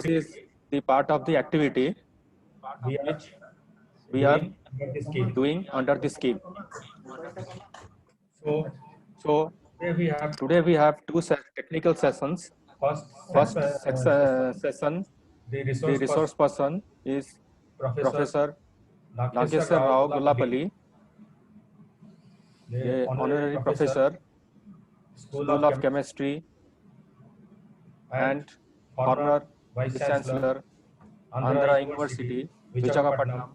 is the part of the activity we are which we are doing under the scheme. doing under the scheme. So So today we have two technical sessions. first Session, the the resource resource person is Professor Professor Nakeshwar Nakeshwar Rao Rao Gullapalli, Gullapalli, the a honorary professor, School School of of Chemistry and former former Vice Vice Chancellor, Chancellor, Andhra Andhra University, University, Visakhapatnam,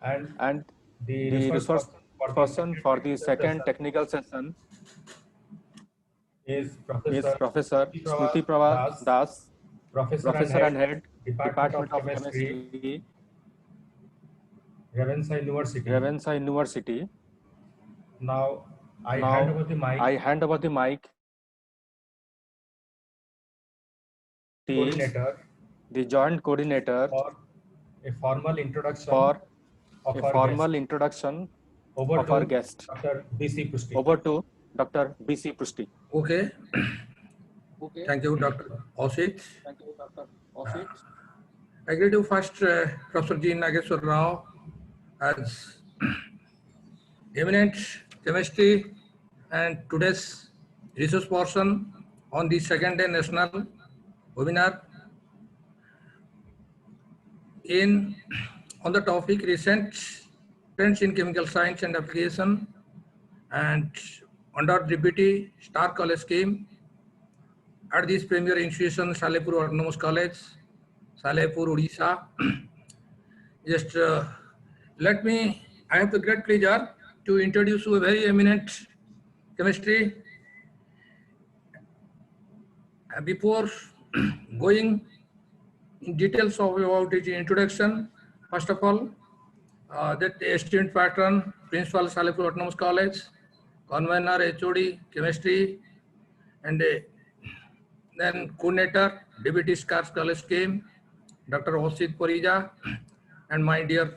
and and the the resource resource person for the second technical session is is Professor Professor Smriti Smriti Prabha Das, Professor Professor and Head, Department Department of of Chemistry, Chemistry, Ravensa University. Ravensa University. Now I hand Now over the mic I hand over the mic to coordinator the joint coordinator for a formal introduction for of a our formal guest. introduction Over of to our guest. Dr. B.C. Prusti. Over to Dr. B.C. Prusti. Okay. Thank you, Dr. Osit. I greet you first, Professor G. Nageshwar Rao, as eminent chemistry and today's resource person on the second day national webinar on the topic recent trends in chemical science and application, and under DPT Star College scheme at this premier institution, Salipur Autonomous College, Salipur, Odisha. Just I have the great pleasure to introduce you a very eminent chemistry. Before going in details about its introduction, first of all, that esteemed patron, Principal Salipur Autonomous College, convener, HOD, chemistry, and then coordinator, Deputy Scars College scheme, Dr. Osit Parija, and my dear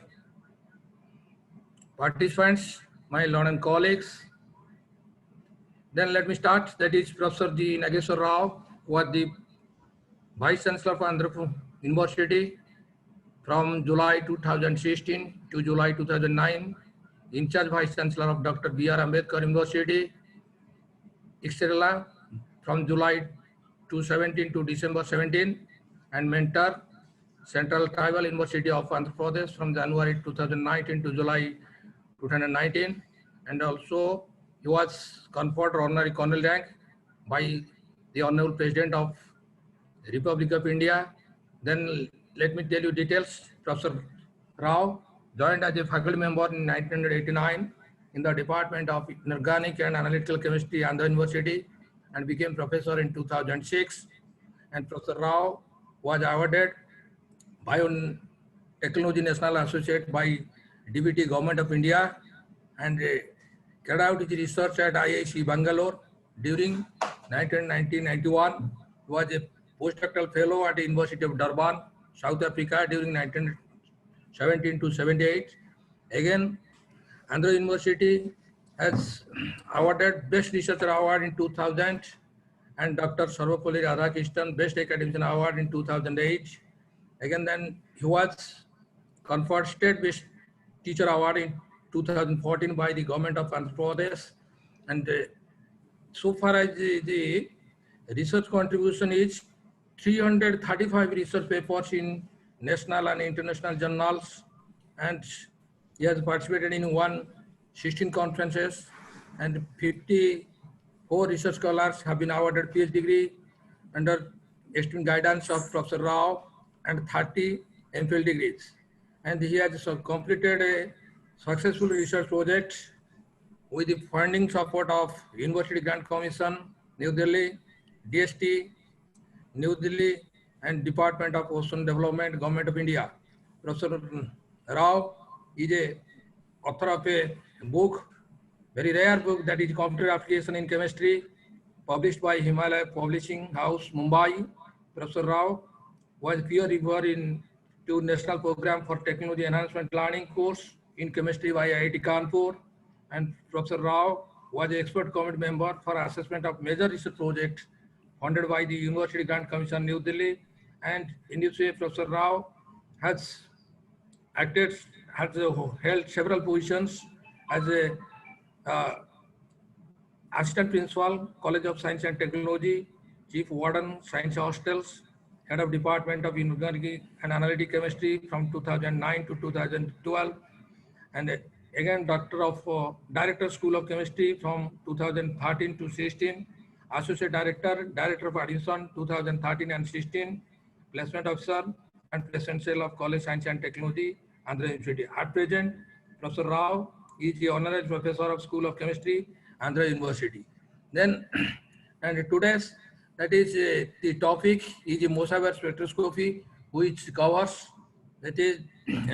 participants, my learned colleagues. Then let me start. That is Professor G. Nageshwar Rao, was the Vice Chancellor of Andhra University from July 2016 to July 2009, in charge Vice Chancellor of Dr. B.R. Ambedkar University, etc. from July 2017 to December 17, and mentor Central Tribal University of Andhra Pradesh from January 2019 to July 2019, and also he was conferred honorary colonel rank by the Honorable President of the Republic of India. Then let me tell you details. Professor Rao joined as a faculty member in 1989 in the Department of Inorganic and Analytical Chemistry, Andhra University, and became professor in 2006. And Professor Rao was awarded Biotechnology National Associate by DBT Government of India, and carried out his research at IIC Bangalore during 1990-91. Was a postdoctoral fellow at the University of Durban, South Africa during 1917 to 78. Again, Andhra University has awarded Best Researcher Award in 2000, and Dr. Sarvapalli Radhakrishnan Best Academician Award in 2008. Again, then he was conferred State Best Teacher Award in 2014 by the government of Andhra Pradesh. And so far as the research contribution is 335 research papers in national and international journals, and he has participated in 116 conferences, and 54 research scholars have been awarded PhD degree under esteemed guidance of Professor Rao, and 30 MPhil degrees. And he has completed a successful research project with the funding support of University Grant Commission, New Delhi, DST, New Delhi, and Department of Ocean Development, Government of India. Professor Rao is a author of a book, very rare book, that is Competitive Application in Chemistry, published by Himalaya Publishing House, Mumbai. Professor Rao was peer reviewer in two National Program for Technology Enhancement Learning course in chemistry by IIT Kanpur, and Professor Rao was an expert committee member for assessment of major research projects funded by the University Grant Commission, New Delhi. And in this way, Professor Rao has held several positions as a Assistant Principal, College of Science and Technology, Chief Warden, Science Hostels, Head of Department of Inorganic and Analytic Chemistry from 2009 to 2012, and again Director, School of Chemistry from 2013 to 16, Associate Director, Director of Admission 2013 and 16, Placement Officer and Placement Cell of College Science and Technology, Andhra University. At present, Professor Rao is the Honorary Professor of School of Chemistry, Andhra University. Then, and today's, that is the topic is the Mosavar spectroscopy, which covers, that is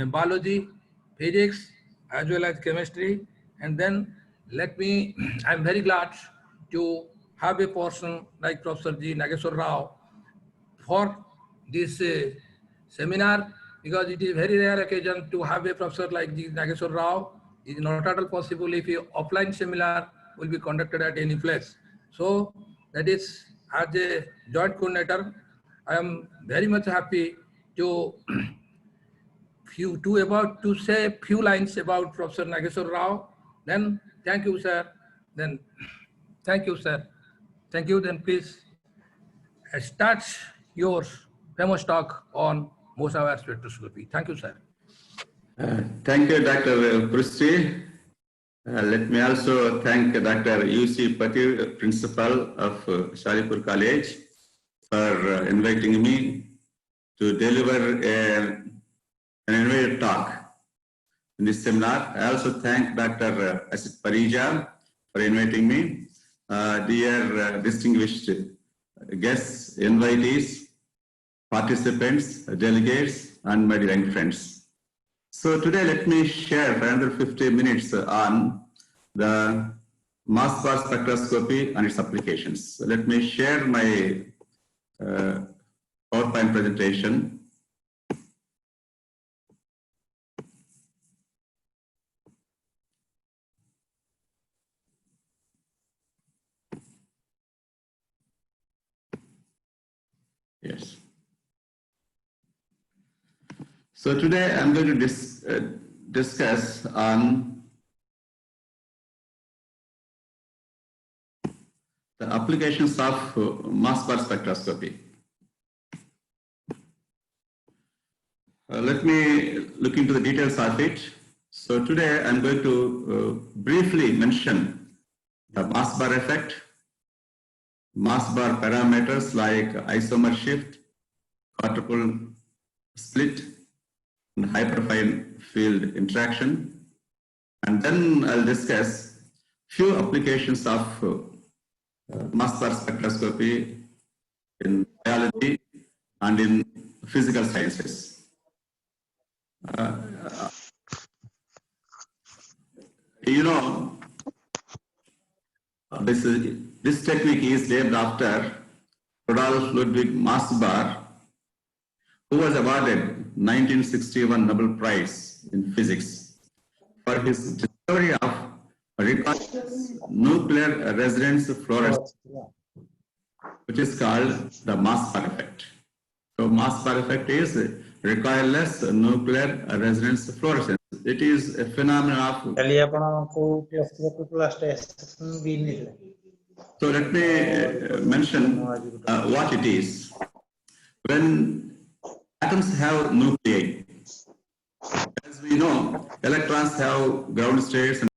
biology, physics, as well as chemistry. And then I'm very glad to have a person like Professor G. Nageshwar Rao for this seminar, because it is very rare occasion to have a professor like G. Nageshwar Rao. It is not at all possible if a offline seminar will be conducted at any place. So that is, as a joint coordinator, I am very much happy to say a few lines about Professor Nageshwar Rao. Then thank you, sir. Then thank you, sir. Thank you. Then please start your famous talk on Mosavar spectroscopy. Thank you, sir. Thank you, Dr. Prusty. Let me also thank Dr. U.C. Patil, Principal of Sharipur College, for inviting me to deliver an innovative talk in this seminar. I also thank Dr. Asit Parija for inviting me. Dear distinguished guests, invitees, participants, delegates, and my dear friends. So today, let me share for another 50 minutes on the mass bar spectroscopy and its applications. So let me share my PowerPoint presentation. Yes. So today I'm going to discuss on the applications of mass bar spectroscopy. Let me look into the details of it. So today I'm going to briefly mention the mass bar effect, mass bar parameters like isomer shift, quadruple split, and hyperfine field interaction. And then I'll discuss few applications of mass bar spectroscopy in biology and in physical sciences. You know, this technique is named after Rudolf Ludwig Massbar, who was awarded 1961 Nobel Prize in Physics for his discovery of nuclear resonance fluorescence, which is called the mass bar effect. So mass bar effect is recoilless nuclear resonance fluorescence. It is a phenomenon of... So let me mention what it is. When atoms have nuclei, as we know, electrons have ground states and